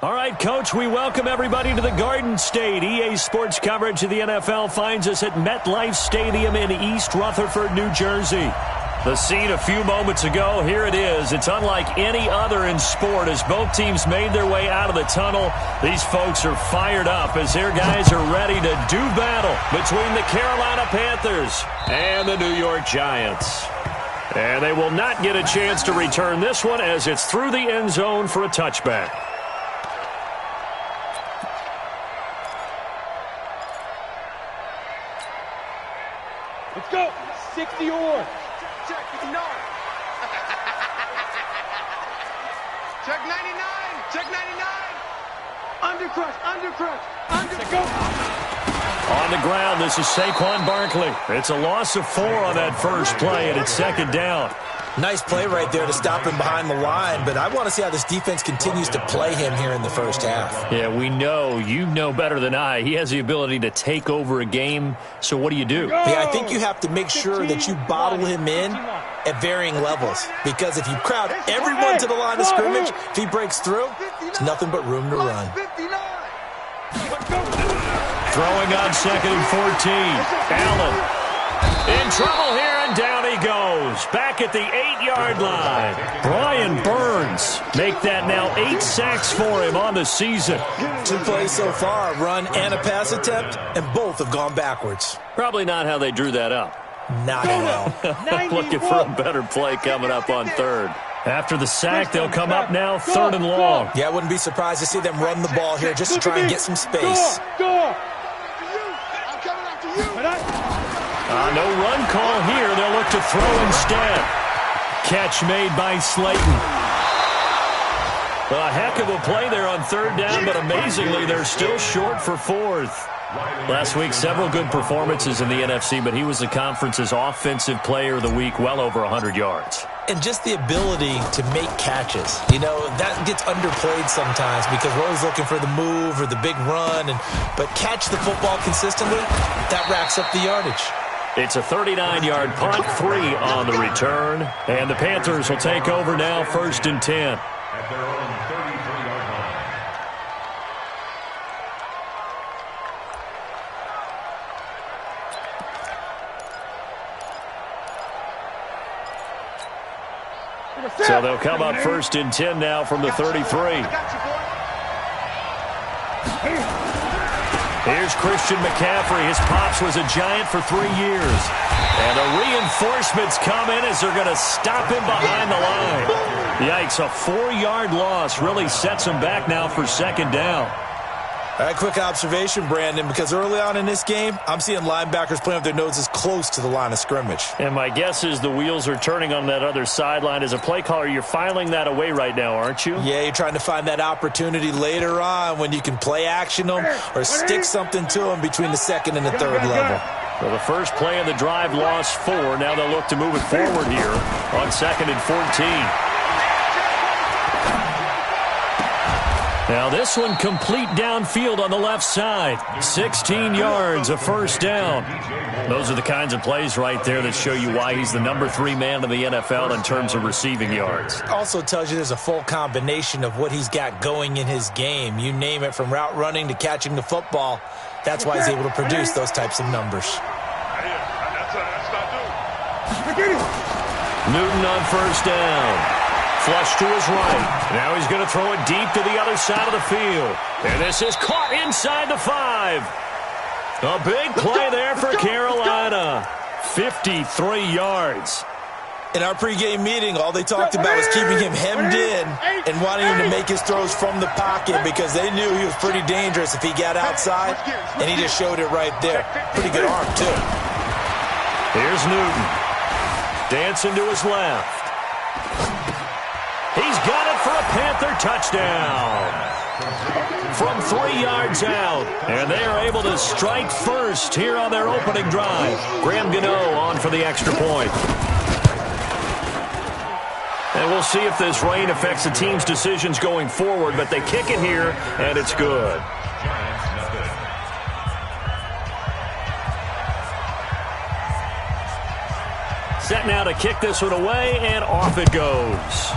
All right, Coach, we welcome everybody to the Garden State. EA Sports coverage of the NFL finds us at MetLife Stadium in East Rutherford, New Jersey. The scene a few moments ago, here it is. It's unlike any other in sport as both teams made their way out of the tunnel. These folks are fired up as their guys are ready to do battle between the Carolina Panthers and the New York Giants. And they will not get a chance to return this one as it's through the end zone for a touchback. Let's go. 60 or. Check 9. Check 99. Check 99. Undercrush. Go. On the ground, this is Saquon Barkley. It's a loss of 4 on that first play, and it's second down. Nice play right there to stop him behind the line, but I want to see how this defense continues to play him here in the first half. Yeah, we know. You know better than I. He has the ability to take over a game, so what do you do? Yeah, I think you have to make sure that you bottle him in at varying levels, because if you crowd everyone to the line of scrimmage, if he breaks through, it's nothing but room to run. Throwing on 2nd and 14. Allen in trouble here, and down he goes. Back at the 8-yard line. Brian Burns make that now 8 sacks for him on the season. 2 plays so far, a run and a pass attempt, and both have gone backwards. Probably not how they drew that up. Not at all. Looking for a better play coming up on 3rd. After the sack, they'll come up now 3rd and long. Yeah, I wouldn't be surprised to see them run the ball here just to try and get some space. No run call here. They'll look to throw instead. Catch made by Slayton. A heck of a play there on 3rd down, but amazingly, they're still short for 4th. Last week, several good performances in the NFC, but he was the conference's offensive player of the week, well over 100 yards. And just the ability to make catches. You know, that gets underplayed sometimes because we're always looking for the move or the big run. But catch the football consistently, that racks up the yardage. It's a 39-yard punt, 3 on the return. And the Panthers will take over now, 1st and 10. At their own 33-yard line. So they'll come up 1st and 10 now from the 33. Here's Christian McCaffrey. His pops was a Giant for 3 years. And the reinforcements come in as they're going to stop him behind the line. Yikes, a 4-yard loss really sets him back now for 2nd down. All right, quick observation, Brandon, because early on in this game, I'm seeing linebackers playing with their noses close to the line of scrimmage. And my guess is the wheels are turning on that other sideline. As a play caller, you're filing that away right now, aren't you? Yeah, you're trying to find that opportunity later on when you can play action them or stick something to them between the 2nd and the 3rd level. Well, the first play of the drive lost 4. Now they'll look to move it forward here on 2nd and 14. Now this one complete downfield on the left side. 16 yards, a 1st down. Those are the kinds of plays right there that show you why he's the number 3 man in the NFL in terms of receiving yards. Also tells you there's a full combination of what he's got going in his game. You name it, from route running to catching the football. That's why he's able to produce those types of numbers. Newton on 1st down. Flush to his right. Now he's going to throw it deep to the other side of the field. And this is caught inside the 5. A big play there for Carolina. 53 yards. In our pregame meeting, all they talked about was keeping him hemmed in and wanting him to make his throws from the pocket because they knew he was pretty dangerous if he got outside, and he just showed it right there. Pretty good arm, too. Here's Newton. Dancing to his left. He's got it for a Panther touchdown. From 3 yards out. And they are able to strike first here on their opening drive. Graham Gano on for the extra point. And we'll see if this rain affects the team's decisions going forward, but they kick it here, and it's good. Set now to kick this one away, and off it goes.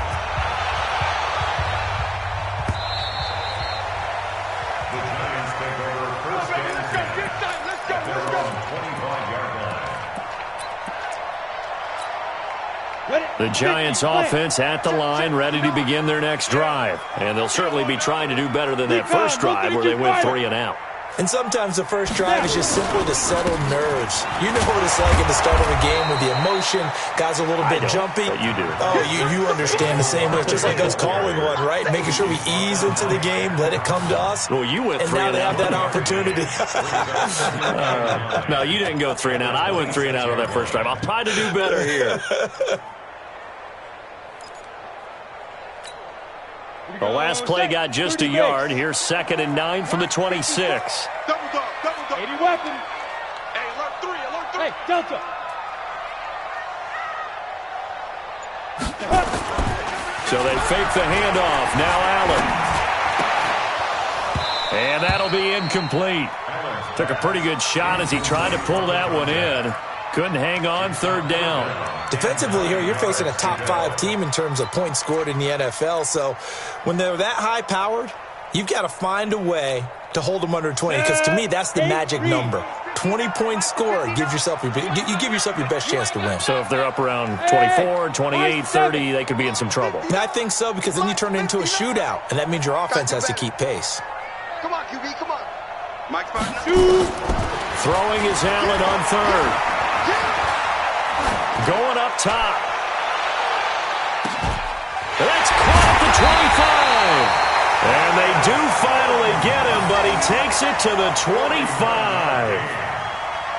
The Giants offense at the line, ready to begin their next drive. And they'll certainly be trying to do better than that first drive where they went 3 and out. And sometimes the first drive is just simply to settle nerves. You know what it's like at the start of a game with the emotion. Guys are a little bit jumpy. But you do. Oh, you understand the same way. It's just like us calling one, right? Making sure we ease into the game, let it come to us. Well, you went 3 and out. And now they have that opportunity. No, you didn't go 3 and out. I went 3 and out on that first drive. I'll try to do better here. The last play got just a yard. Here's 2nd and 9 from the 26. Double dog, double dog. 80 weapon. Hey, alert 3, alert 3. Hey, Delta. So they fake the handoff. Now Allen. And that'll be incomplete. Took a pretty good shot as he tried to pull that one in. Couldn't hang on, 3rd down. Defensively here, you're facing a top 5 team in terms of points scored in the NFL. So when they're that high-powered, you've got to find a way to hold them under 20. Because to me, that's the magic number. 20-point score. You give yourself your best chance to win. So if they're up around 24, 28, 30, they could be in some trouble. And I think so, because then you turn it into a shootout. And that means your offense has to keep pace. Come on, QB, come on. Mike's partner. Throwing is Allen on 3rd. Going up top. That's caught at the 25. And they do finally get him, but he takes it to the 25.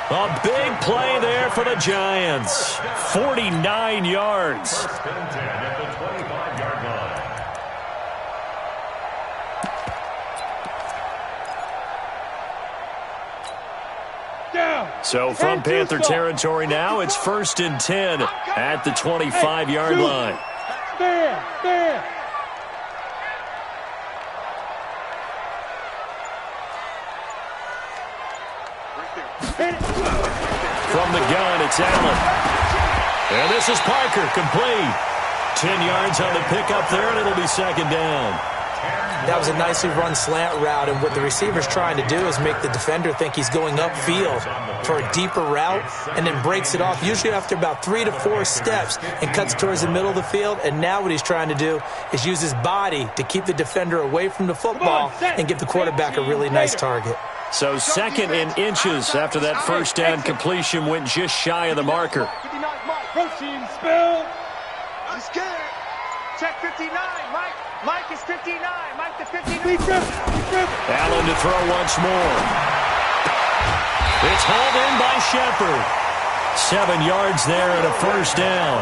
A big play there for the Giants. 49 yards. First and 10 at the 25-yard line. So from Panther territory now, it's 1st and 10 at the 25-yard line. There. From the gun, it's Allen. And this is Parker, complete. 10 yards on the pickup there, and it'll be 2nd down. That was a nicely run slant route, and what the receiver's trying to do is make the defender think he's going upfield for a deeper route and then breaks it off, usually after about 3 to 4 steps, and cuts towards the middle of the field. And now what he's trying to do is use his body to keep the defender away from the football and give the quarterback a really nice target. So 2nd and inches after that first down completion went just shy of the marker. Protein spill. I'm scared. Check 59, Mike. Mike is 59. Mike to 59. Allen to throw once more. It's hauled in by Shepard. 7 yards there and a first down.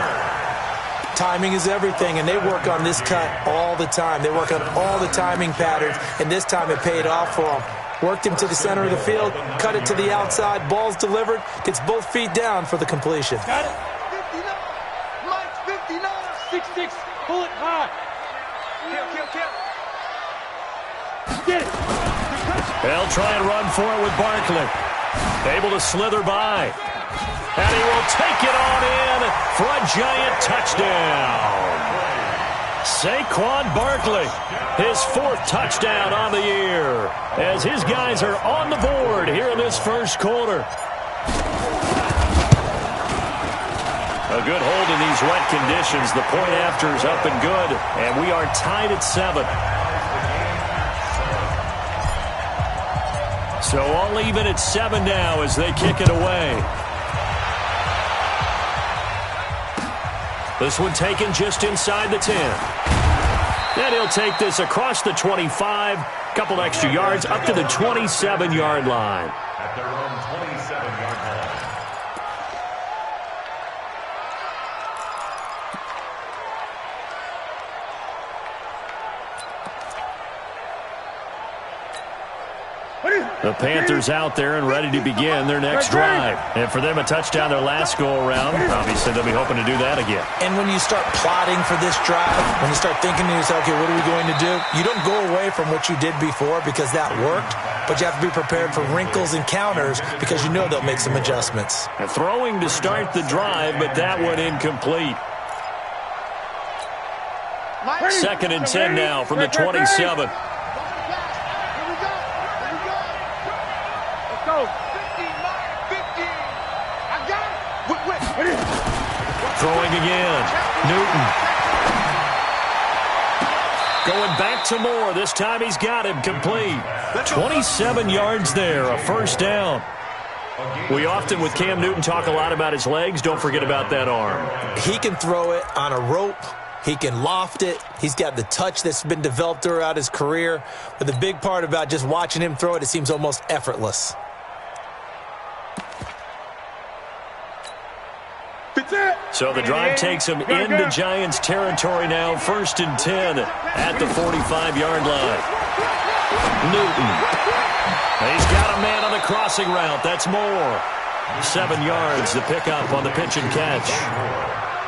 Timing is everything, and they work on this cut all the time. They work on all the timing patterns, and this time it paid off for them. Worked him to the center of the field, cut it to the outside, ball's delivered, gets both feet down for the completion. Got it. 59. Mike's 59. 6-6. Pull it high. Kill. Get it. They'll try and run for it with Barkley. Able to slither by. And he will take it on in for a Giant touchdown. Saquon Barkley, his 4th touchdown on the year, as his guys are on the board here in this first quarter. A good hold in these wet conditions. The point after is up and good, and we are tied at 7. So all even at 7 now as they kick it away. This one taken just inside the 10. And he'll take this across the 25, couple extra yards up to the 27-yard line. At their own 27-yard line. The Panthers out there and ready to begin their next drive. And for them, a touchdown their last go-around. Obviously, they'll be hoping to do that again. And when you start plotting for this drive, when you start thinking to yourself, okay, what are we going to do? You don't go away from what you did before because that worked, but you have to be prepared for wrinkles and counters because you know they'll make some adjustments. And throwing to start the drive, but that one incomplete. 2nd and 10 now from the 27. Throwing again. Newton. Going back to Moore. This time he's got him complete. 27 yards there, a first down. We often, with Cam Newton, talk a lot about his legs. Don't forget about that arm. He can throw it on a rope. He can loft it. He's got the touch that's been developed throughout his career. But the big part about just watching him throw it, it seems almost effortless. So the drive takes him into Giants territory now. 1st and 10 at the 45-yard line. Newton. He's got a man on the crossing route. That's Moore. 7 yards, the pickup on the pitch and catch.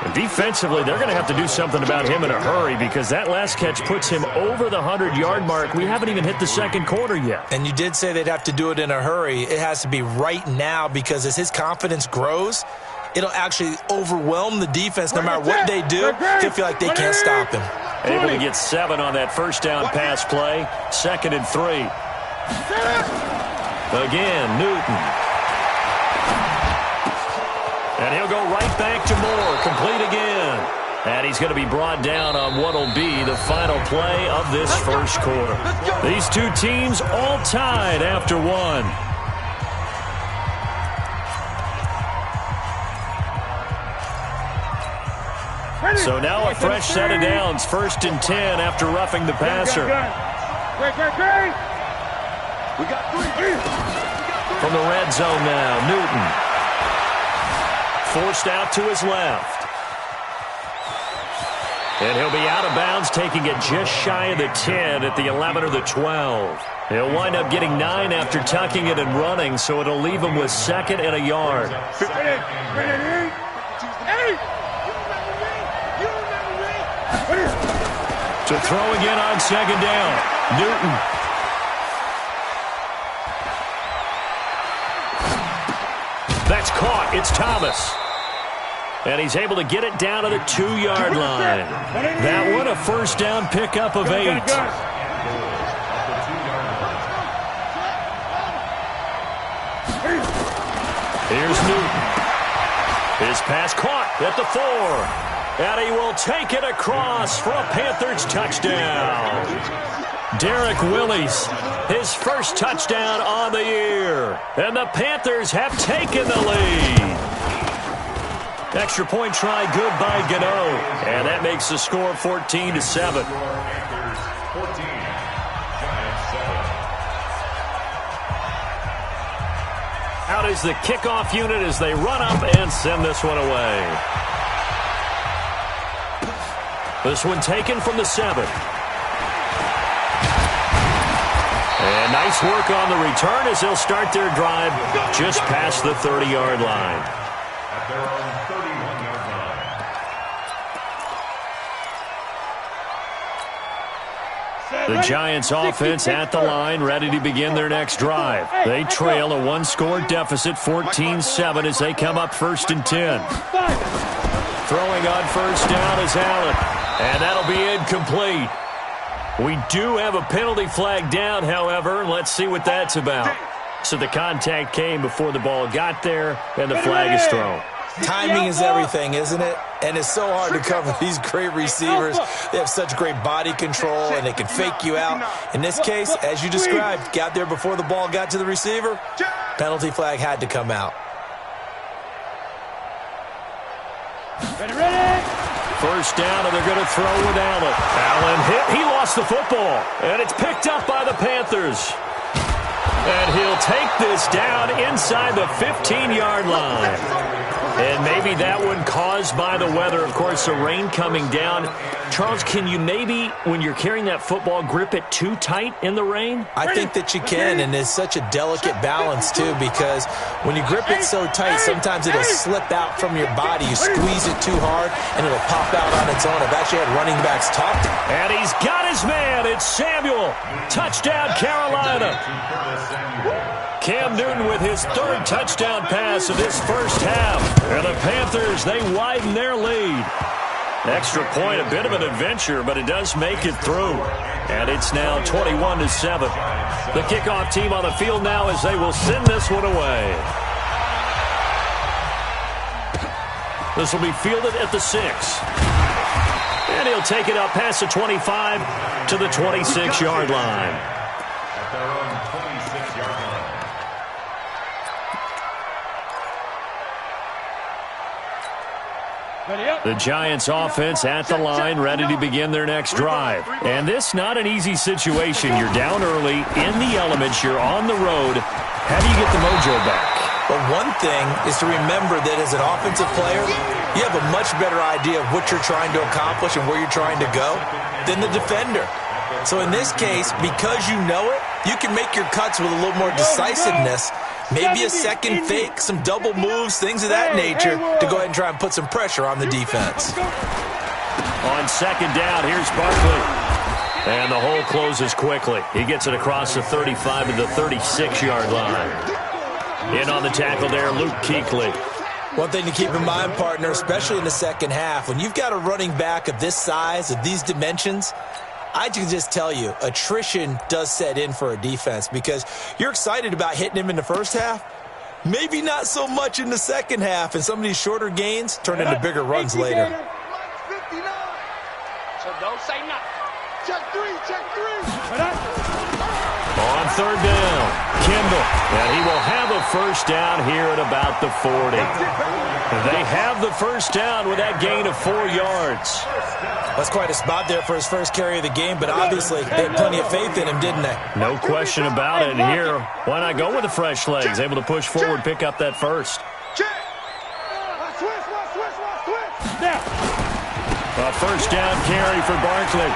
And defensively, they're going to have to do something about him in a hurry because that last catch puts him over the 100-yard mark. We haven't even hit the second quarter yet. And you did say they'd have to do it in a hurry. It has to be right now because as his confidence grows, it'll actually overwhelm the defense no matter what they do. They feel like they can't stop him. Able to get 7 on that first down pass play. 2nd and 3. Again, Newton. And he'll go right back to Moore. Complete again. And he's going to be brought down on what will be the final play of this first quarter. These two teams all tied after one. So now a fresh set of downs. 1st and 10 after roughing the passer. From the red zone now, Newton. Forced out to his left. And he'll be out of bounds, taking it just shy of the 10 at the 11 or the 12. He'll wind up getting 9 after tucking it and running, so it'll leave him with 2nd and a yard. To throw again on 2nd down. Newton. That's caught. It's Thomas. And he's able to get it down to the 2-yard line. That one a first down pickup of 8. Here's Newton. His pass caught at the 4. And he will take it across for a Panthers touchdown. Derek Willis, his first touchdown on the year. And the Panthers have taken the lead. Extra point try good by Gano. And that makes the score 14-7. Out is the kickoff unit as they run up and send this one away. This one taken from the 7. And nice work on the return as they'll start their drive just past the 30-yard line. At their own 31-yard line. The Giants offense at the line, ready to begin their next drive. They trail a 1-score deficit, 14-7 as they come up 1st and 10. Throwing on first down is Allen. And that'll be incomplete. We do have a penalty flag down, however. Let's see what that's about. So the contact came before the ball got there, and the flag is thrown. Timing is everything, isn't it? And it's so hard to cover these great receivers. They have such great body control, and they can fake you out. In this case, as you described, got there before the ball got to the receiver. Penalty flag had to come out. Ready. First down, and they're going to throw with Allen. Allen hit. He lost the football, and it's picked up by the Panthers. And he'll take this down inside the 15-yard line. And maybe that one caused by the weather. Of course, the rain coming down. Charles, can you maybe, when you're carrying that football, grip it too tight in the rain? I think that you can, and it's such a delicate balance, too, because when you grip it so tight, sometimes it'll slip out from your body. You squeeze it too hard, and it'll pop out on its own. I've actually had running backs talk. And he's got his man. It's Samuel. Touchdown, Carolina. Cam Newton with his 3rd touchdown pass of this first half. And the Panthers, they widen their lead. Extra point, a bit of an adventure, but it does make it through. And it's now 21-7. The kickoff team on the field now as they will send this one away. This will be fielded at the 6. And he'll take it up past the 25 to the 26-yard line. At their own 26-yard line. The Giants offense at the line, ready to begin their next drive. And this not an easy situation. You're down early, in the elements, you're on the road. How do you get the mojo back? But one thing is to remember that as an offensive player, you have a much better idea of what you're trying to accomplish and where you're trying to go than the defender. So in this case, because you know it, you can make your cuts with a little more decisiveness. Maybe a second fake, some double moves, things of that nature to go ahead and try and put some pressure on the defense. On second down, here's Barkley. And the hole closes quickly. He gets it across the 35 to the 36-yard line. In on the tackle there, Luke Kuechly. One thing to keep in mind, partner, especially in the second half, when you've got a running back of this size, of these dimensions, I can just tell you, attrition does set in for a defense because you're excited about hitting him in the first half, maybe not so much in the second half, and some of these shorter gains turn into bigger runs later. 59. So don't say nothing. Check three. On third down, Kimball. And he will have a first down here at about the 40. They have the first down with that gain of 4 yards. That's quite a spot there for his first carry of the game, but obviously they had plenty of faith in him, didn't they? No question about it. And here, why not go with the fresh legs? Able to push forward, pick up that first. A first down carry for Barkley.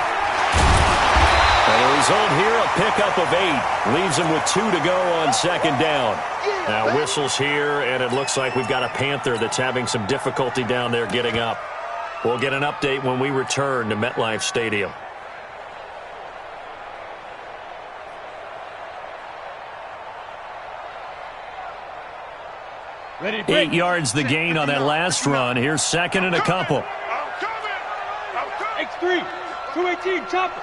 And the result here, a pickup of 8. Leaves him with 2 to go on second down. Now whistles here, and it looks like we've got a Panther that's having some difficulty down there getting up. We'll get an update when we return to MetLife Stadium. Ready, 8 yards the gain on that last run. Here's second and a couple. X3, 218, chopper.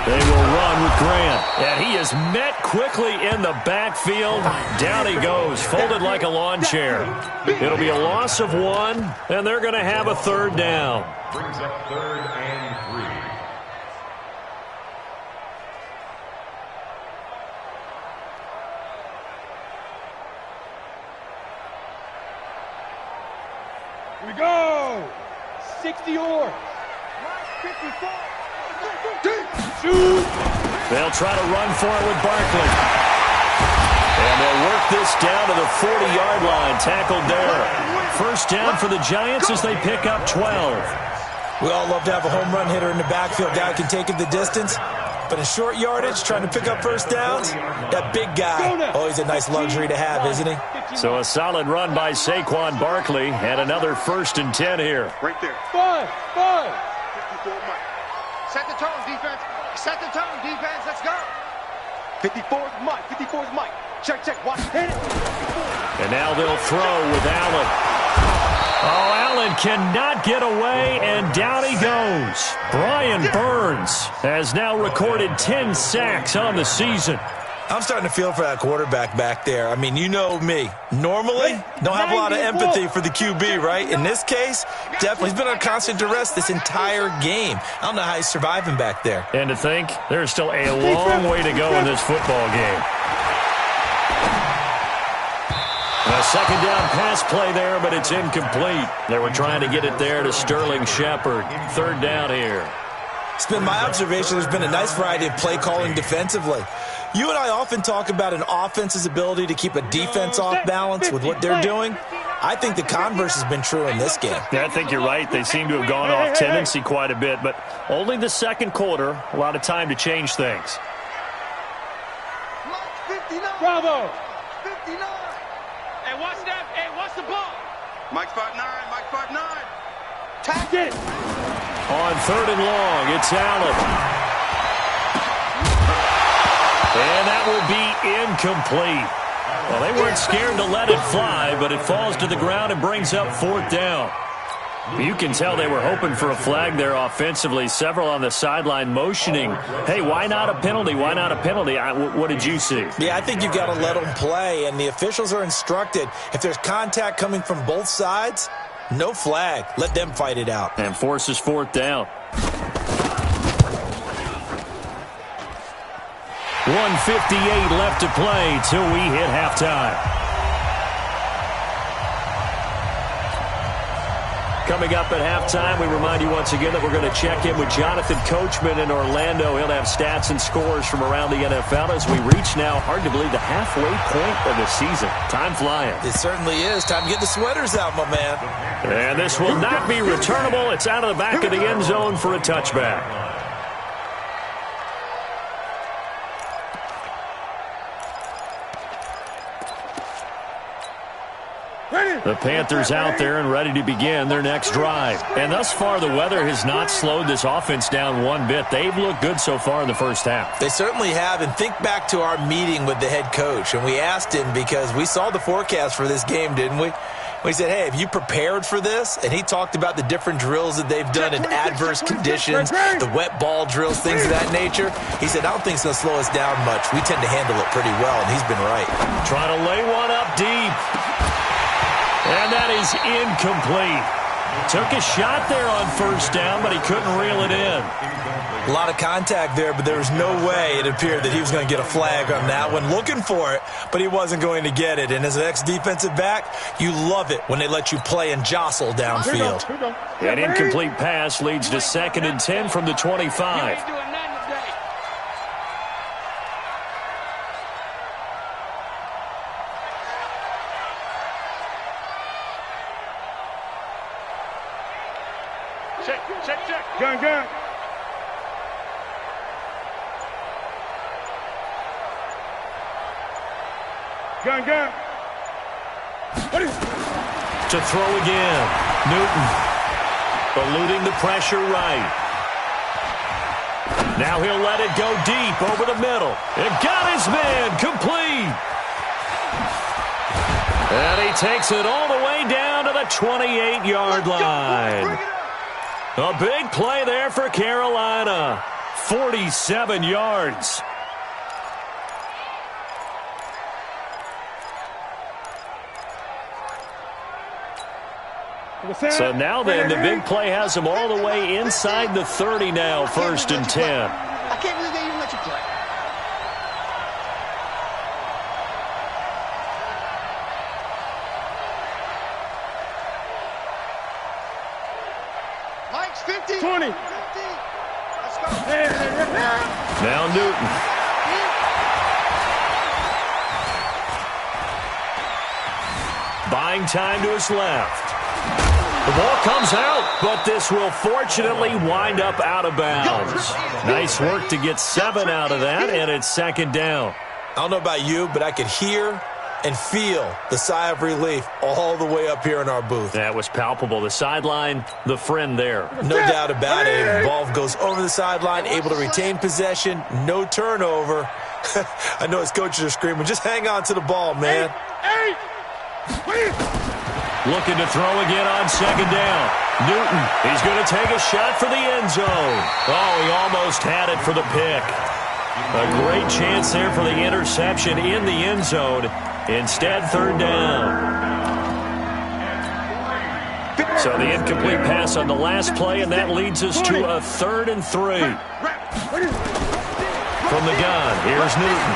They will run with Grant. And he is met quickly in the backfield. Down he goes, folded like a lawn chair. It'll be a loss of 1, and they're going to have a third down. Brings up 3rd and 3. Here we go. 60 yards. 54. Shoot. They'll try to run for it with Barkley. And they'll work this down to the 40-yard line. Tackled there. First down for the Giants as they pick up 12. We all love to have a home run hitter in the backfield. Guy can take it the distance. But in short yardage, trying to pick up first downs, that big guy, always a nice luxury to have, isn't he? So a solid run by Saquon Barkley. And another 1st and 10 here. Right there. 5. 54 Mike. Set the tone, defense. Set the tone, defense. Let's go. 54 is Mike. 54 is Mike. Check. Watch. Hit it. And now they'll throw with Allen. Oh, Allen cannot get away, and down he goes. Brian Burns has now recorded 10 sacks on the season. I'm starting to feel for that quarterback back there. I mean, you know me. Normally, don't have a lot of empathy for the QB, right? In this case, definitely. He's been on constant duress this entire game. I don't know how he's surviving back there. And to think, there's still a long way to go in this football game. A second down pass play there, but it's incomplete. They were trying to get it there to Sterling Shepard. Third down here. It's been my observation there's been a nice variety of play calling defensively. You and I often talk about an offense's ability to keep a defense off balance with what they're doing. I think the converse has been true in this game. Yeah, I think you're right. They seem to have gone off tendency quite a bit, but only the second quarter, a lot of time to change things. Bravo. 59. Hey, watch that. Hey, watch the ball. Mike 5'9". Mike 5'9". Tack it. On third and long, it's Allen. And that will be incomplete. Well, they weren't scared to let it fly, but it falls to the ground and brings up 4th down. You can tell they were hoping for a flag there offensively. Several on the sideline motioning, hey, why not a penalty? Why not a penalty? What did you see? Yeah, I think you've got to let them play, and the officials are instructed. If there's contact coming from both sides, no flag. Let them fight it out. And forces fourth down. 1:58 left to play till we hit halftime. Coming up at halftime, we remind you once again that we're going to check in with Jonathan Coachman in Orlando. He'll have stats and scores from around the NFL as we reach now, hard to believe, the halfway point of the season. Time flying. It certainly is. Time to get the sweaters out, my man. And this will not be returnable. It's out of the back of the end zone for a touchback. The Panthers out there and ready to begin their next drive. And thus far, the weather has not slowed this offense down one bit. They've looked good so far in the first half. They certainly have. And think back to our meeting with the head coach. And we asked him because we saw the forecast for this game, didn't we? We said, hey, have you prepared for this? And he talked about the different drills that they've done in adverse conditions, the wet ball drills, things of that nature. He said, I don't think it's going to slow us down much. We tend to handle it pretty well, and he's been right. Trying to lay one up deep. And that is incomplete. Took a shot there on first down, but he couldn't reel it in. A lot of contact there, but there was no way it appeared that he was going to get a flag on that one. Looking for it, but he wasn't going to get it. And as an ex-defensive back, you love it when they let you play and jostle downfield. An incomplete pass leads to 2nd and 10 from the 25. Gun. Gun. To throw again. Newton eluding the pressure right. Now he'll let it go deep over the middle. It got his man complete. And he takes it all the way down to the 28-yard line. A big play there for Carolina. 47 yards. So now then, the big play has him all the way inside the 30 now, 1st and 10. I can't believe they even let you play. Mike's 50. 20. 50. Let's go. Now Newton. Buying time to his left. The ball comes out, but this will fortunately wind up out of bounds. Nice work to get 7 out of that, and it's 2nd down. I don't know about you, but I could hear and feel the sigh of relief all the way up here in our booth. That was palpable. The sideline, the friend there. No doubt about it. Ball goes over the sideline, able to retain possession, no turnover. I know his coaches are screaming, just hang on to the ball, man. Looking to throw again on 2nd down. Newton, he's going to take a shot for the end zone. Oh, he almost had it for the pick. A great chance there for the interception in the end zone. Instead, 3rd down. So the incomplete pass on the last play, and that leads us to a 3rd and 3. From the gun, here's Newton.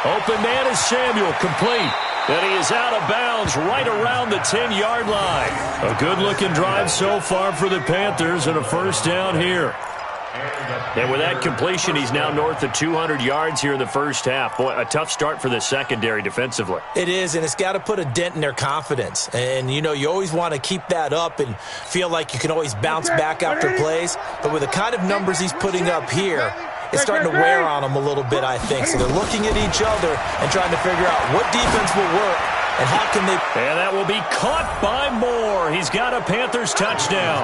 Open man is Samuel, complete. And he is out of bounds right around the 10-yard line. A good-looking drive so far for the Panthers and a 1st down here. And with that completion, he's now north of 200 yards here in the first half. Boy, a tough start for the secondary defensively. It is, and it's got to put a dent in their confidence. And, you know, you always want to keep that up and feel like you can always bounce back after plays. But with the kind of numbers he's putting up here, it's starting to wear on them a little bit, I think. So they're looking at each other and trying to figure out what defense will work and how can they... And that will be caught by Moore. He's got a Panthers touchdown.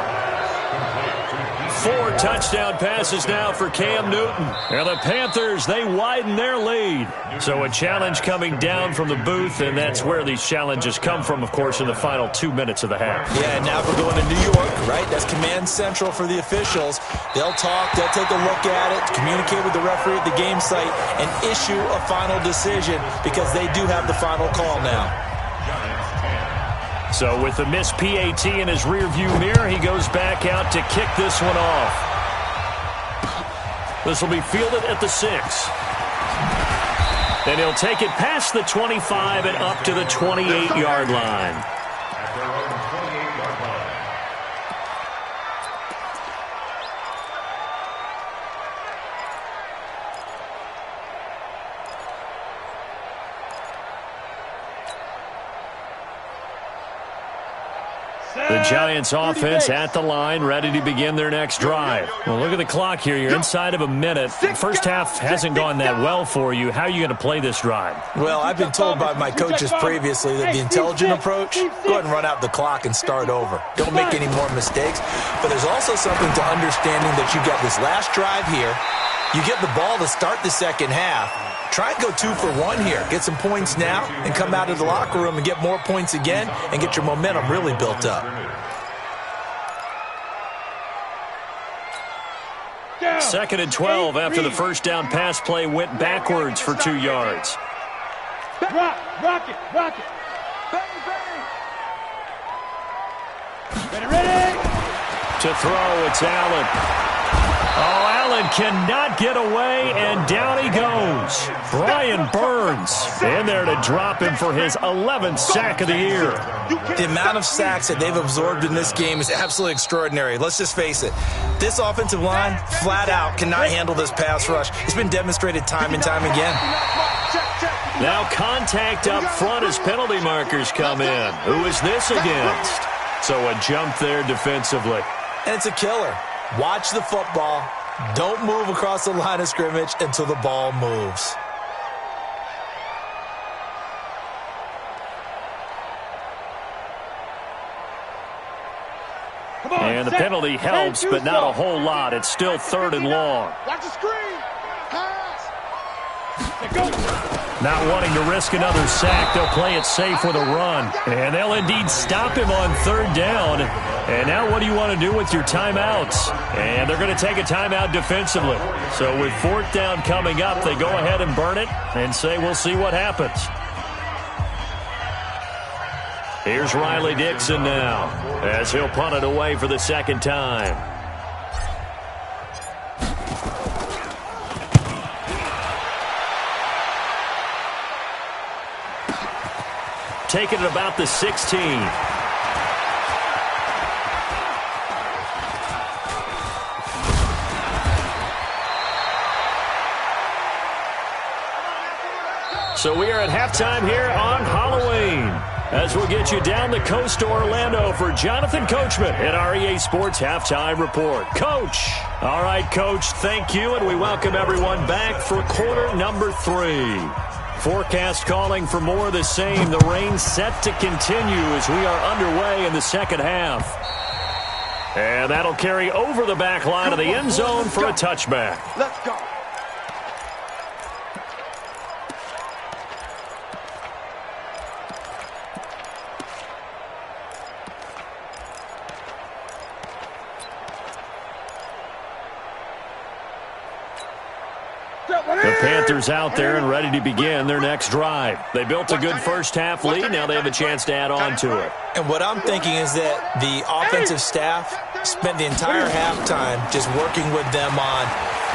4 touchdown passes now for Cam Newton. And the Panthers, they widen their lead. So a challenge coming down from the booth, and that's where these challenges come from, of course, in the final 2 minutes of the half. Yeah, and now we're going to New York, right? That's command central for the officials. They'll talk, they'll take a look at it, communicate with the referee at the game site, and issue a final decision because they do have the final call now. So with the missed PAT in his rearview mirror, he goes back out to kick this one off. This will be fielded at the 6. And he'll take it past the 25 and up to the 28-yard line. At their own 28-yard line. The Giants offense at the line, ready to begin their next drive. Well, look at the clock here. You're inside of a minute. The first half hasn't gone that well for you. How are you going to play this drive? Well, I've been told by my coaches previously that the intelligent approach, go ahead and run out the clock and start over. Don't make any more mistakes. But there's also something to understanding that you got this last drive here. You get the ball to start the second half. Try and go 2 for 1 here. Get some points now and come out of the locker room and get more points again and get your momentum really built up. 2nd and 12 after the first down pass play went backwards for 2 yards. Rock it. Ready. To throw, it's Allen. Oh, Allen cannot get away, and down he goes. Brian Burns in there to drop him for his 11th sack of the year. The amount of sacks that they've absorbed in this game is absolutely extraordinary. Let's just face it. This offensive line, flat out, cannot handle this pass rush. It's been demonstrated time and time again. Now contact up front as penalty markers come in. Who is this against? So a jump there defensively. And it's a killer. Watch the football. Don't move across the line of scrimmage until the ball moves. And the penalty helps, but not a whole lot. It's still 3rd and long. Watch the screen. Pass. Not wanting to risk another sack, they'll play it safe with a run. And they'll indeed stop him on 3rd down. And now what do you want to do with your timeouts? And they're going to take a timeout defensively. So with 4th down coming up, they go ahead and burn it and say we'll see what happens. Here's Riley Dixon now as he'll punt it away for the 2nd time. Taking it about the 16. So we are at halftime here on Halloween, as we'll get you down the coast to Orlando for Jonathan Coachman at our EA Sports Halftime Report. Coach. All right, Coach, thank you, and we welcome everyone back for quarter number 3. Forecast calling for more of the same. The rain set to continue as we are underway in the second half. And that'll carry over the back line of the end zone for a touchback. Let's go. The Panthers out there and ready to begin their next drive. They built a good first half lead. Now they have a chance to add on to it. And what I'm thinking is that the offensive staff spent the entire halftime just working with them on,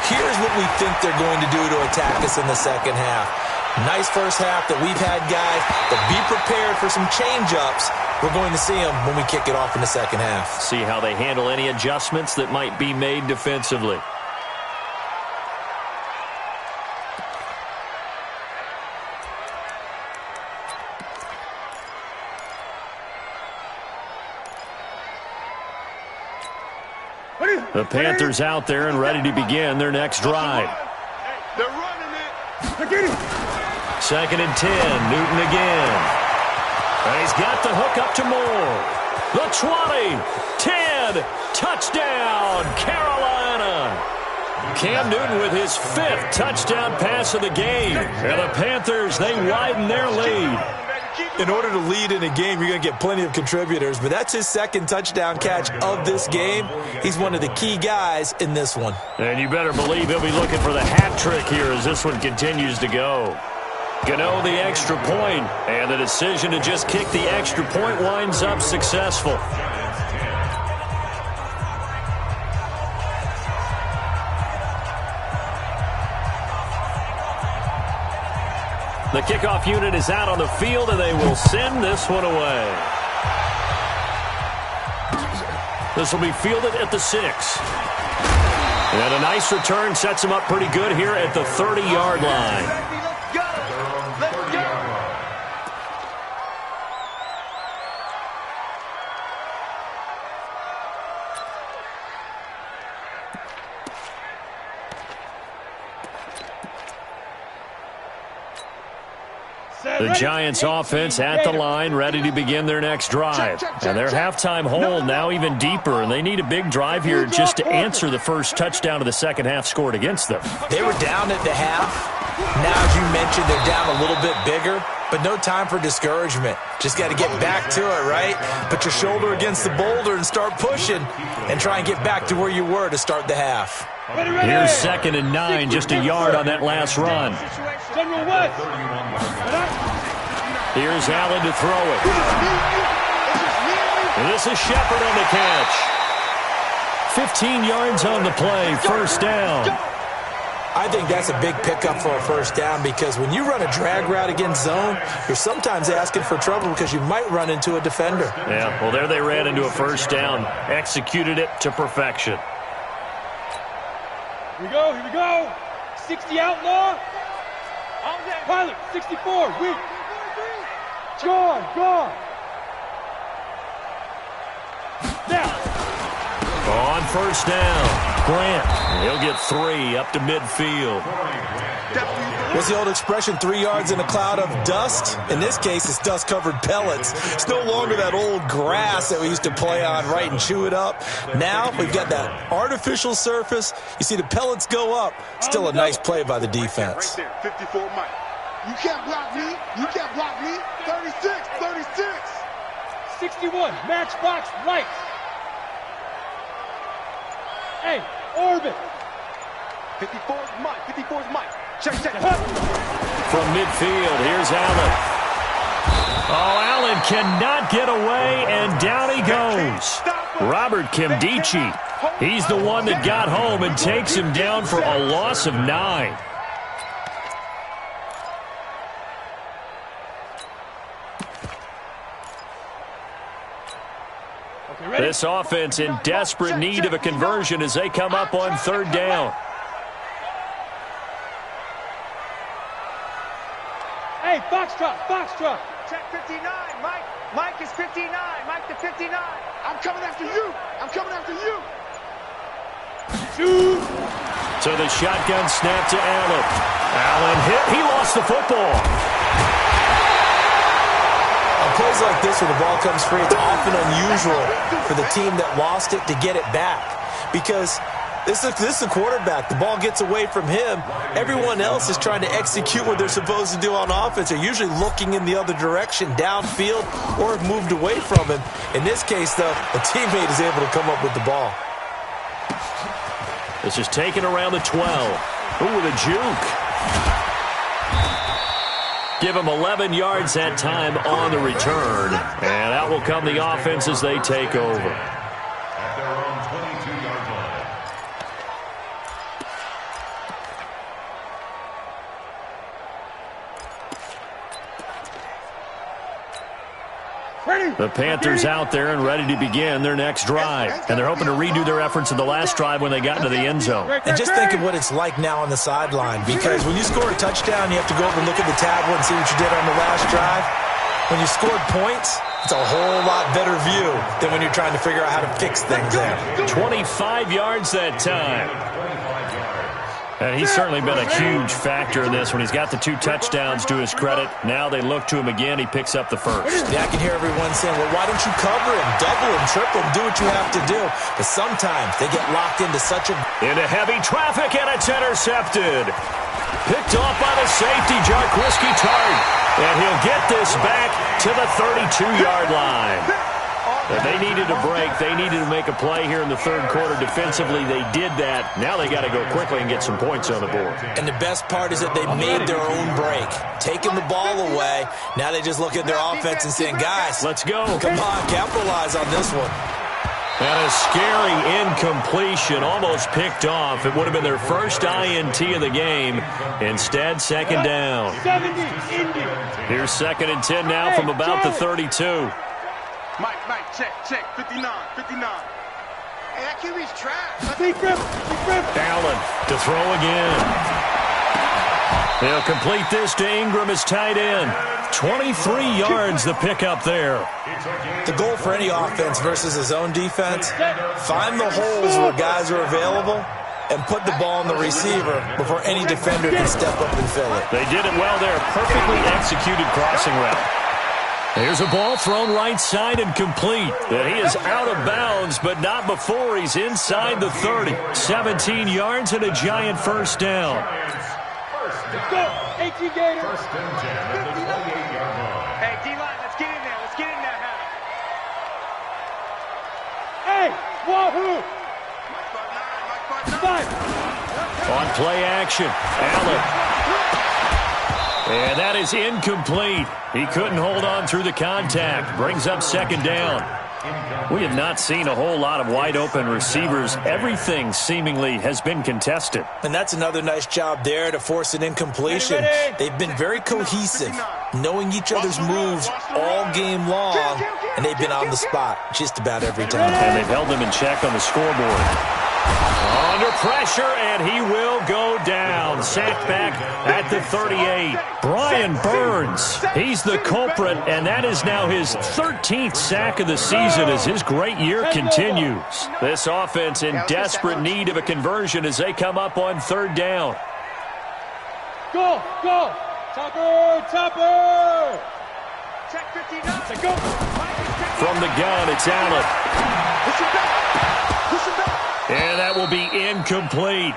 here's what we think they're going to do to attack us in the second half. Nice first half that we've had, guys, but be prepared for some change-ups. We're going to see them when we kick it off in the second half. See how they handle any adjustments that might be made defensively. The Panthers out there and ready to begin their next drive. They're running it. 2nd and 10. Newton again. And he's got the hook up to Moore. The 20, 10. again. Touchdown, Carolina. Cam Newton with his 5th touchdown pass of the game. And the Panthers, they widen their lead. In order to lead in a game, you're going to get plenty of contributors, but that's his 2nd touchdown catch of this game. He's one of the key guys in this one. And you better believe he'll be looking for the hat trick here as this one continues to go. Gano the extra point, and the decision to just kick the extra point winds up successful. The kickoff unit is out on the field, and they will send this one away. This will be fielded at the 6. And a nice return sets him up pretty good here at the 30-yard line. Let's go. Let's go. The Giants offense at the line, ready to begin their next drive. And their halftime hold now even deeper, and they need a big drive here just to answer the first touchdown of the second half scored against them. They were down at the half. Now, as you mentioned, they're down a little bit bigger, but no time for discouragement. Just got to get back to it, right? Put your shoulder against the boulder and start pushing and try and get back to where you were to start the half. Here's 2nd and 9, just a yard on that last run. Here's Allen to throw it. And this is Shepard on the catch. 15 yards on the play, first down. I think that's a big pickup for a first down because when you run a drag route against zone, you're sometimes asking for trouble because you might run into a defender. Yeah, well, there they ran into a first down. Executed it to perfection. Here we go. 60 outlaw. Pilot, 64, weak. Gone. Now. On first down, Grant. He'll get 3 up to midfield. What's the old expression, 3 yards in a cloud of dust? In this case, it's dust-covered pellets. It's no longer that old grass that we used to play on, right, and chew it up. Now we've got that artificial surface. You see the pellets go up. Still a nice play by the defense. Right there, 54 Mike. You can't block me. You can't block me. 36. 61, matchbox right. Hey, orbit. 54 is Mike. Check. From midfield, here's Allen. Oh, Allen cannot get away, and down he goes. Robert Kimdichie. He's the one that got home and takes him down for a loss of 9. This offense in desperate need of a conversion as they come up on 3rd down. Hey, Foxtrot. Check 59, Mike. Mike is 59. Mike to 59. I'm coming after you. Shoot. So the shotgun snap to Allen. Allen hit. He lost the football. On plays like this where the ball comes free, it's often unusual for the team that lost it to get it back because this is the quarterback. The ball gets away from him. Everyone else is trying to execute what they're supposed to do on offense. They're usually looking in the other direction, downfield, or have moved away from him. In this case, though, a teammate is able to come up with the ball. This is taken around the 12. Ooh, with a juke. Give him 11 yards that time on the return. And out will come the offense as they take over. At their own 22-yard line. The Panthers out there and ready to begin their next drive. And they're hoping to redo their efforts in the last drive when they got into the end zone. And just think of what it's like now on the sideline, because when you score a touchdown, you have to go over and look at the tablet and see what you did on the last drive. When you scored points, it's a whole lot better view than when you're trying to figure out how to fix things there. 25 yards that time. And he's certainly been a huge factor in this. When he's got the 2 touchdowns to his credit, now they look to him again. He picks up the first. Yeah, I can hear everyone saying, well, why don't you cover him, double him, triple him, do what you have to do. But sometimes they get locked into such a... Into heavy traffic, and it's intercepted. Picked off by the safety, Jarkowski Tart. And he'll get this back to the 32-yard line. And they needed a break. They needed to make a play here in the third quarter. Defensively, they did that. Now they got to go quickly and get some points on the board. And the best part is that they made their own break. Taking the ball away, now they just look at their offense and saying, guys, let's go. Come on, capitalize on this one. And a scary incompletion, almost picked off. It would have been their first INT of the game. Instead, second down. Here's 2nd and 10 now from about the 32. Mike, check, 59. Hey, that QB's trash. Allen to throw again. He'll complete this to Ingram as tight end. 23 yards the pickup there. The goal for any offense versus his own defense, find the holes where guys are available and put the ball on the receiver before any defender can step up and fill it. They did it well there. Perfectly executed crossing route. Here's a ball thrown right side and complete. And he is out of bounds, but not before he's inside the 30. 17 yards and a giant first down. Let's go. 18 Gators. First and 10 at the 28-yard line. Hey, D-line, let's get in there. Let's get in there, Hey, wahoo. Mike 5. On play action, Allen. And that is incomplete. He couldn't hold on through the contact. Brings up second down. We have not seen a whole lot of wide-open receivers. Everything seemingly has been contested. And that's another nice job there to force an incompletion. They've been very cohesive, knowing each other's moves all game long, and they've been on the spot just about every time. And they've held them in check on the scoreboard. Under pressure, and he will go down. Sacked back at the 38. Brian Burns, he's the culprit, and that is now his 13th sack of the season as his great year continues. This offense in desperate need of a conversion as they come up on third down. Go. Topper. Check 59. Go. From the gun, it's Allen. Push him back. And that will be incomplete.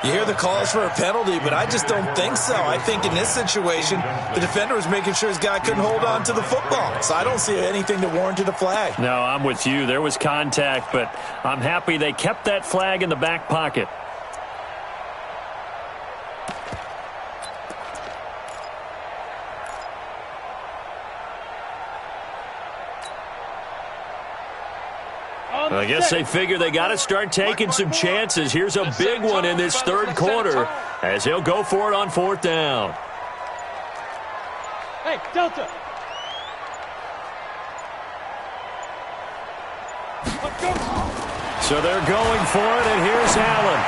You hear the calls for a penalty, but I just don't think so. I think in this situation, the defender was making sure his guy couldn't hold on to the football. So I don't see anything that warranted a flag. No, I'm with you. There was contact, but I'm happy they kept that flag in the back pocket. I guess they figure they got to start taking some chances. Here's a big one in this third quarter as he'll go for it on fourth down. Hey, Delta. Let's go. So they're going for it, and here's Allen.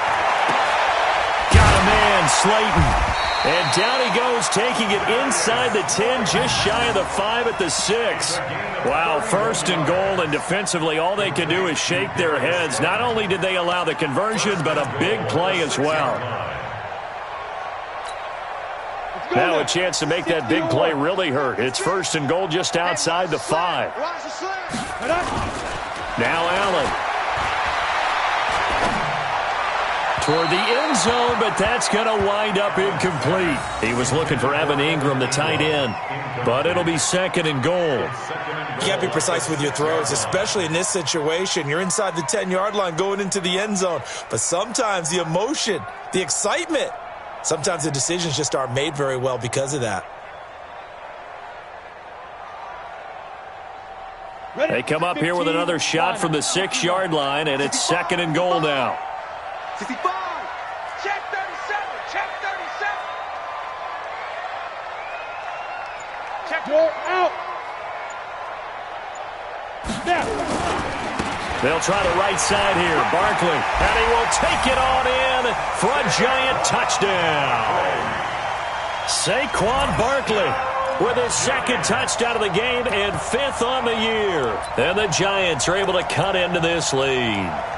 Got a man, Slayton. And down he goes, taking it inside the 10, just shy of the 5 at the 6. Wow, first and goal, and defensively all they can do is shake their heads. Not only did they allow the conversion, but a big play as well. Now a chance to make that big play really hurt. It's first and goal just outside the 5. Now Allen. Toward the end zone, but that's going to wind up incomplete. He was looking for Evan Ingram, the tight end, but it'll be second and goal. You can't be precise with your throws, especially in this situation. You're inside the 10-yard line going into the end zone, but sometimes the emotion, the excitement, sometimes the decisions just aren't made very well because of that. They come up here with another shot from the 6-yard line, and it's second and goal now. 65. Check 37. Check 37. Check. You're out. Now. They'll try the right side here. Barkley, and he will take it on in for a giant touchdown. Saquon Barkley with his second touchdown of the game and 5th on the year. And the Giants are able to cut into this lead.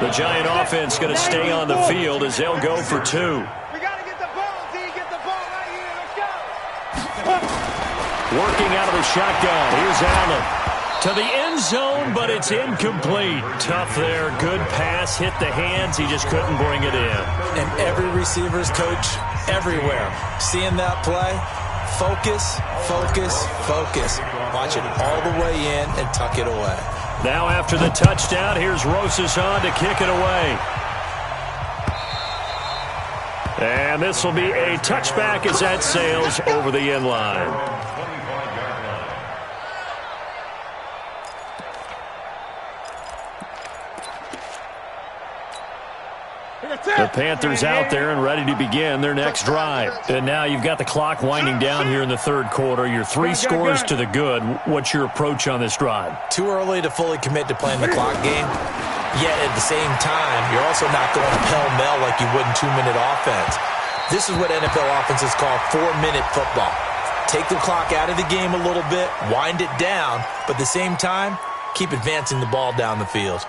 The Giant offense going to stay on the field as they'll go for 2. We got to get the ball, D. Get the ball right here. Let's go. Working out of the shotgun. Here's Allen. To the end zone, but it's incomplete. Tough there. Good pass. Hit the hands. He just couldn't bring it in. And every receiver's coach everywhere. Seeing that play, focus, focus, focus. Watch it all the way in and tuck it away. Now after the touchdown, here's Rosas on to kick it away. And this will be a touchback as that sails over the end line. The Panthers out there and ready to begin their next drive. And now you've got the clock winding down here in the third quarter. You're 3 scores to the good. What's your approach on this drive? Too early to fully commit to playing the clock game. Yet at the same time, you're also not going pell-mell like you would in 2-minute offense. This is what NFL offenses call 4-minute football. Take the clock out of the game a little bit, wind it down, but at the same time, keep advancing the ball down the field.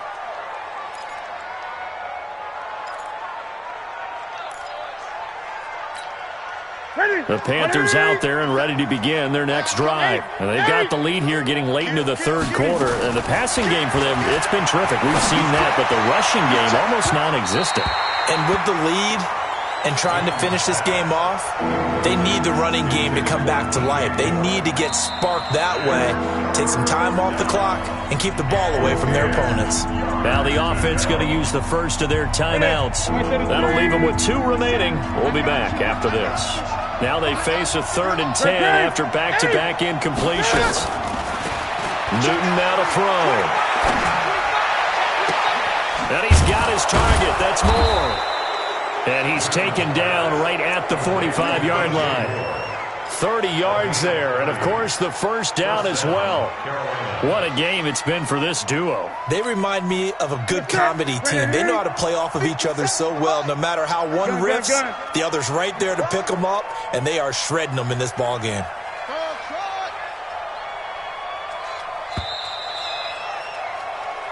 The Panthers out there and ready to begin their next drive. And they've got the lead here getting late into the third quarter. And the passing game for them, it's been terrific. We've seen that, but the rushing game almost non-existent. And with the lead and trying to finish this game off, they need the running game to come back to life. They need to get sparked that way, take some time off the clock, and keep the ball away from their opponents. Now the offense going to use the first of their timeouts. That'll leave them with 2 remaining. We'll be back after this. Now they face a 3rd and 10 after back-to-back incompletions. Newton now to throw. And he's got his target. That's Moore. And he's taken down right at the 45-yard line. 30 yards there, and of course the first down as well. What a game it's been for this duo. They remind me of a good comedy team. They know how to play off of each other so well. No matter how one riffs, the other's right there to pick them up, and they are shredding them in this ball game.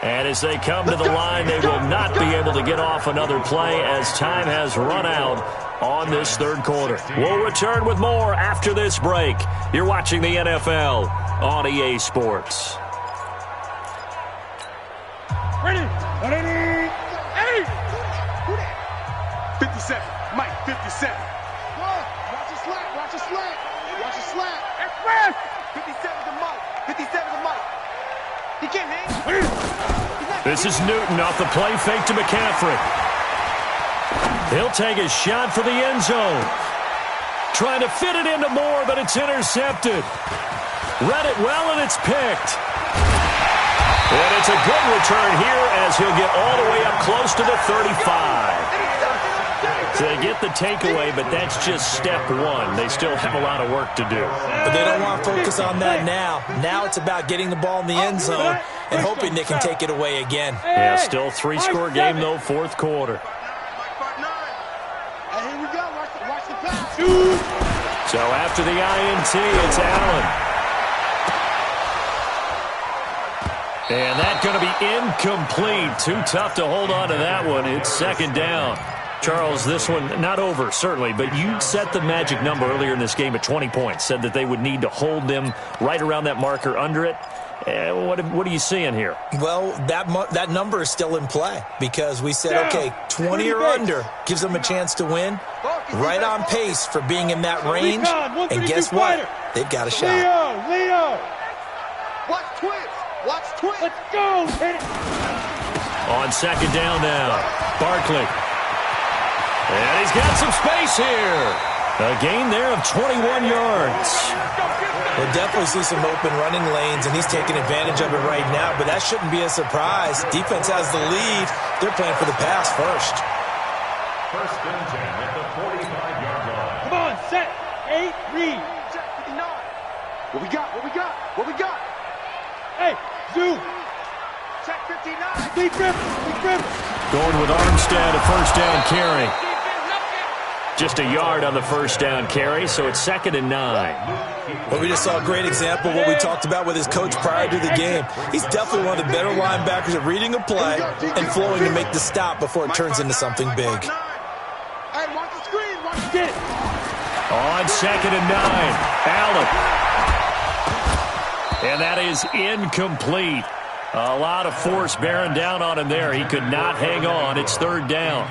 And as they come to the line, they will not be able to get off another play as time has run out on this third quarter. We'll return with more after this break. You're watching the NFL on EA Sports. Ready? 57. Mike, 57. Watch your slack. Watch your slack. Watch your slack. Express. 57 to Mike. 57 to Mike. He can't hang. This is Newton off the play fake to McCaffrey. He'll take a shot for the end zone. Trying to fit it into Moore, but it's intercepted. Read it well, and it's picked. And it's a good return here as he'll get all the way up close to the 35. So they get the takeaway, but that's just step one. They still have a lot of work to do. But they don't want to focus on that now. Now it's about getting the ball in the end zone and hoping they can take it away again. Yeah, still 3-score game, though, fourth quarter. Here we go. Watch the pass. So after the INT, it's Allen. And that's going to be incomplete. Too tough to hold on to that one. It's second down. Charles, this one not over, certainly, but you set the magic number earlier in this game at 20 points, said that they would need to hold them right around that marker under it. What are you seeing here? Well, that number is still in play because we said, okay, 20 or under gives them a chance to win. Right on pace for being in that range. And guess what? They've got a shot. Leo. Watch twins. Watch twins. Let's go. Hit it. On second down now, Barkley. And he's got some space here. A gain there of 21 yards. We'll definitely see some open running lanes, and he's taking advantage of it right now, but that shouldn't be a surprise. Defense has the lead. They're playing for the pass first. First and 10 at the 45-yard line. Come on, set. 8, read. Check 59. What we got? What we got? What we got? Hey, zoom. Check 59. Deep grip. Going with Armstead, a first down carry. Just a yard on the first down carry, so it's 2nd and 9. Well, we just saw a great example of what we talked about with his coach prior to the game. He's definitely one of the better linebackers at reading a play and flowing to make the stop before it turns into something big. Hey, watch the screen. Watch it. On 2nd and 9, Allen. And that is incomplete. A lot of force bearing down on him there. He could not hang on. It's 3rd down.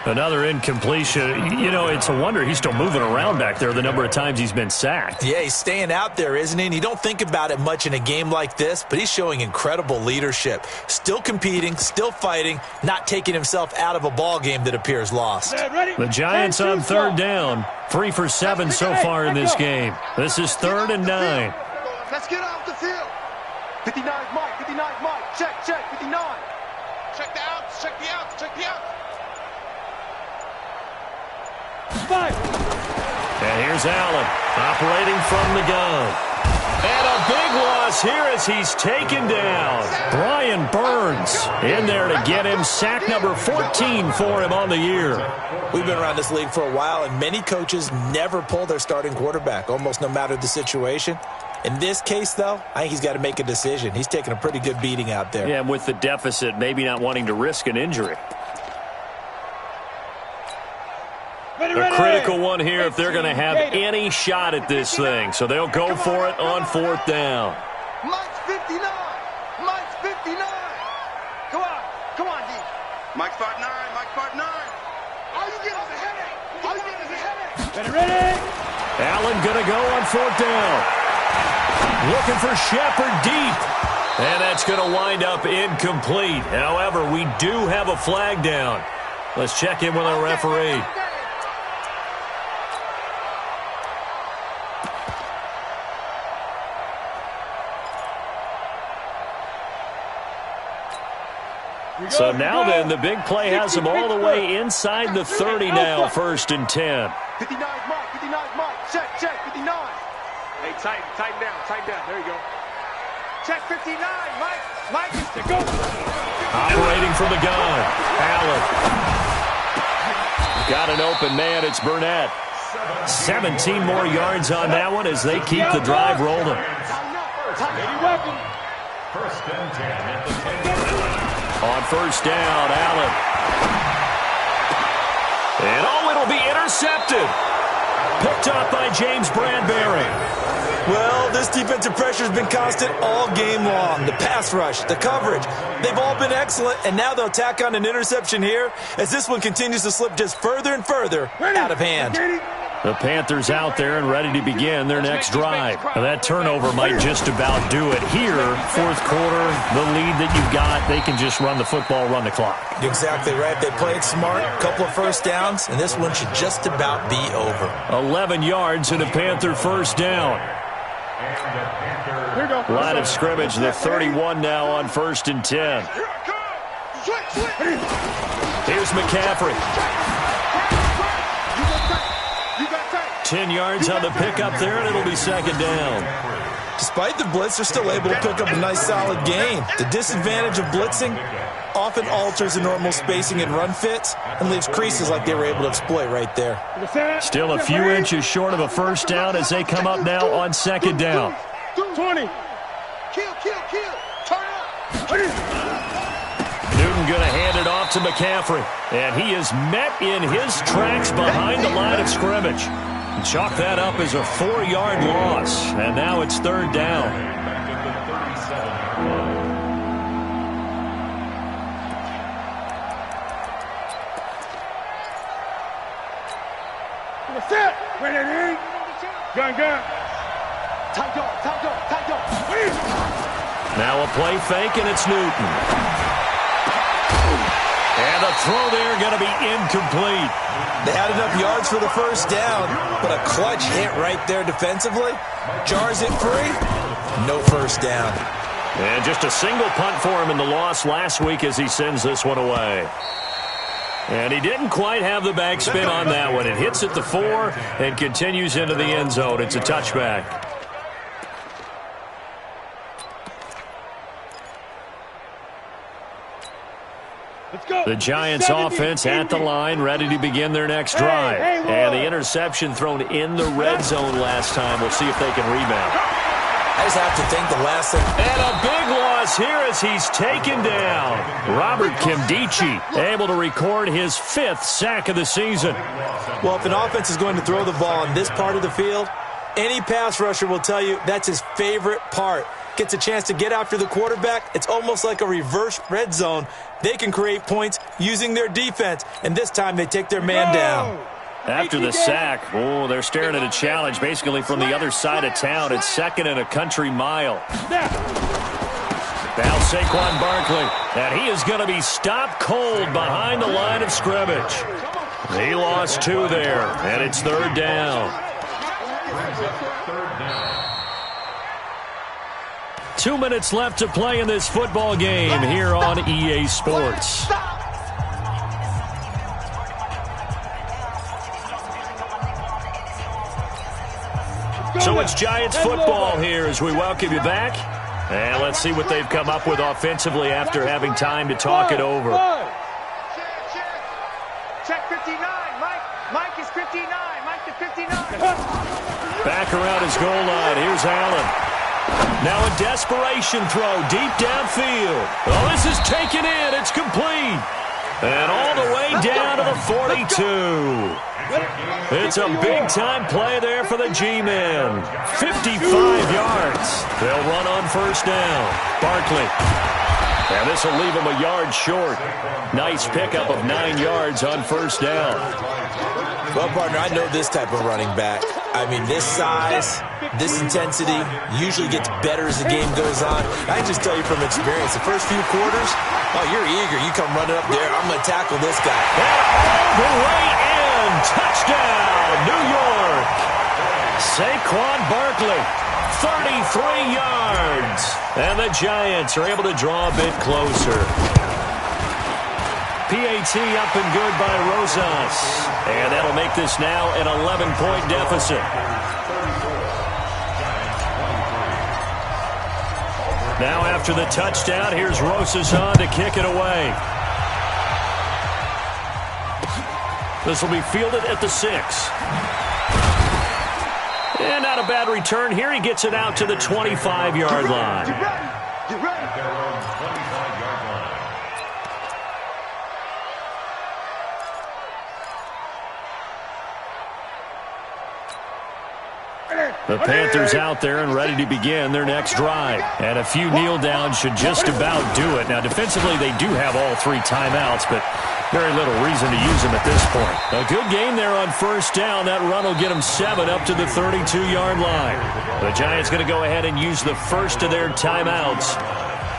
Another incompletion. You know, it's a wonder he's still moving around back there the number of times he's been sacked. Yeah, he's staying out there, isn't he? And you don't think about it much in a game like this, but he's showing incredible leadership. Still competing, still fighting, not taking himself out of a ball game that appears lost. The Giants on 3rd down. 3 for 7 so far in this game. This is 3rd and 9. Let's get off the field. 59 Mike, 59 Mike. Check, 59. Check the outs, check the outs, check the outs. 5. And here's Allen operating from the gun. And a big loss here as he's taken down. Brian Burns in there to get him. Sack number 14 for him on the year. We've been around this league for a while, and many coaches never pull their starting quarterback, almost no matter the situation. In this case, though, I think he's got to make a decision. He's taking a pretty good beating out there. Yeah, and with the deficit, maybe not wanting to risk an injury. A critical one here if they're going to have any shot at this thing. So they'll go for it on 4th down. Mike's 59. Mike's 59. Come on, D. Mike's 5'9. Mike's 5'9. All you get is a headache. All you get is a headache. Ready. Allen going to go on 4th down. Looking for Shepard deep. And that's going to wind up incomplete. However, we do have a flag down. Let's check in with our referee. So now then, the big play has him all the way inside the 30 now, 1st and 10. 59 Mike. Check, 59. Hey, tighten down. There you go. Check 59, Mike. Mike is to go. Operating from the gun. Allen. Got an open man. It's Burnett. 17 more yards on that one as they keep the drive rolling. First and 10 at the 10. On 1st down, Allen. And it'll be intercepted. Picked up by James Bradbury. Well, this defensive pressure has been constant all game long. The pass rush, the coverage, they've all been excellent, and now they'll tack on an interception here as this one continues to slip just further and further out of hand. The Panthers out there and ready to begin their next drive. Now, that turnover might just about do it here. 4th quarter, the lead that you've got, they can just run the football, run the clock. Exactly right. They played smart, couple of 1st downs, and this one should just about be over. 11 yards and a Panther 1st down. Line of scrimmage, the 31 now on 1st and 10. Here's McCaffrey. 10 yards on the pickup there, and it'll be 2nd down. Despite the blitz, they're still able to pick up a nice solid gain. The disadvantage of blitzing often alters the normal spacing and run fits and leaves creases like they were able to exploit right there. Still a few inches short of a 1st down as they come up now on 2nd down. 20. Kill. Turn up. Newton going to hand it off to McCaffrey. And he is met in his tracks behind the line of scrimmage. Chalk that up as a 4-yard loss. And now it's 3rd down. Set. Ready. Gun. Tight dog. Now a play fake, and it's Newton. And the throw there going to be incomplete. They had enough yards for the 1st down, but a clutch hit right there defensively. Jars it free. No 1st down. And just a single punt for him in the loss last week as he sends this one away. And he didn't quite have the backspin on that one. It hits at the 4 and continues into the end zone. It's a touchback. The Giants offense at the line, ready to begin their next drive. And the interception thrown in the red zone last time. We'll see if they can rebound. I just have to think the last thing. And a big loss here as he's taken down. Robert Kimdichie able to record his 5th sack of the season. Well, if an offense is going to throw the ball on this part of the field, any pass rusher will tell you that's his favorite part. Gets a chance to get after the quarterback. It's almost like a reverse red zone. They can create points using their defense, and this time they take their man down. After the sack, they're staring at a challenge basically from the other side of town. It's 2nd and a country mile. Now Saquon Barkley, and he is going to be stopped cold behind the line of scrimmage. He lost 2 there, and it's 3rd down. 2 minutes left to play in this football game here on EA Sports. So it's Giants football here as we welcome you back. And let's see what they've come up with offensively after having time to talk it over. Check 59. Mike is 59. Mike to 59. Back around his goal line. Here's Allen. Now a desperation throw deep downfield. Oh, this is taken in. It's complete. And all the way down to the 42. It's a big-time play there for the G-men. 55 yards. They'll run on 1st down. Barkley. And this will leave him a yard short. Nice pickup of 9 yards on 1st down. Well, partner, I know this type of running back. I mean, this size, this intensity usually gets better as the game goes on. I can just tell you from experience, the first few quarters, oh, you're eager. You come running up there. I'm going to tackle this guy. And all the way in. Touchdown, New York. Saquon Barkley, 33 yards. And the Giants are able to draw a bit closer. PAT up and good by Rosas. And that'll make this now an 11-point deficit. Now after the touchdown, here's Rosas on to kick it away. This will be fielded at the 6. And not a bad return here. He gets it out to the 25-yard line. Get ready. The Panthers out there and ready to begin their next drive. And a few kneel downs should just about do it. Now, defensively, they do have all 3 timeouts, but very little reason to use them at this point. A good game there on 1st down. That run will get them 7 up to the 32-yard line. The Giants going to go ahead and use the first of their timeouts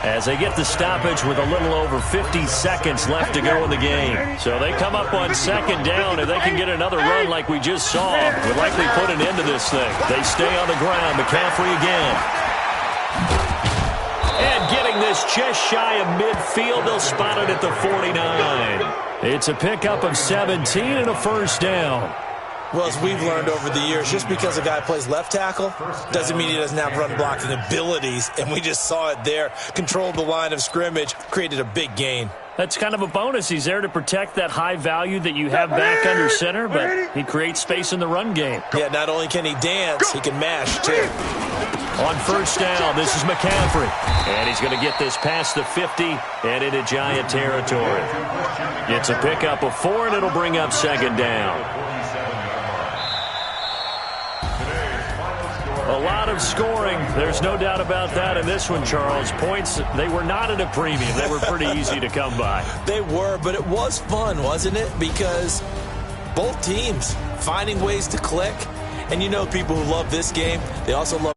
as they get the stoppage with a little over 50 seconds left to go in the game. So they come up on 2nd down, and they can get another run like we just saw. Would likely put an end to this thing. They stay on the ground. McCaffrey again. And getting this just shy of midfield, they'll spot it at the 49. It's a pickup of 17 and a 1st down. Well, as we've learned over the years, just because a guy plays left tackle doesn't mean he doesn't have run-blocking abilities, and we just saw it there. Controlled the line of scrimmage, created a big gain. That's kind of a bonus. He's there to protect that high value that you have back under center, but he creates space in the run game. Yeah, not only can he dance, he can mash, too. On 1st down, this is McCaffrey. And he's going to get this past the 50 and into Giant territory. It's a pickup of 4, and it'll bring up 2nd down. A lot of scoring. There's no doubt about that in this one, Charles. Points, they were not at a premium. They were pretty easy to come by. They were, but it was fun, wasn't it? Because both teams finding ways to click. And you know people who love this game, they also love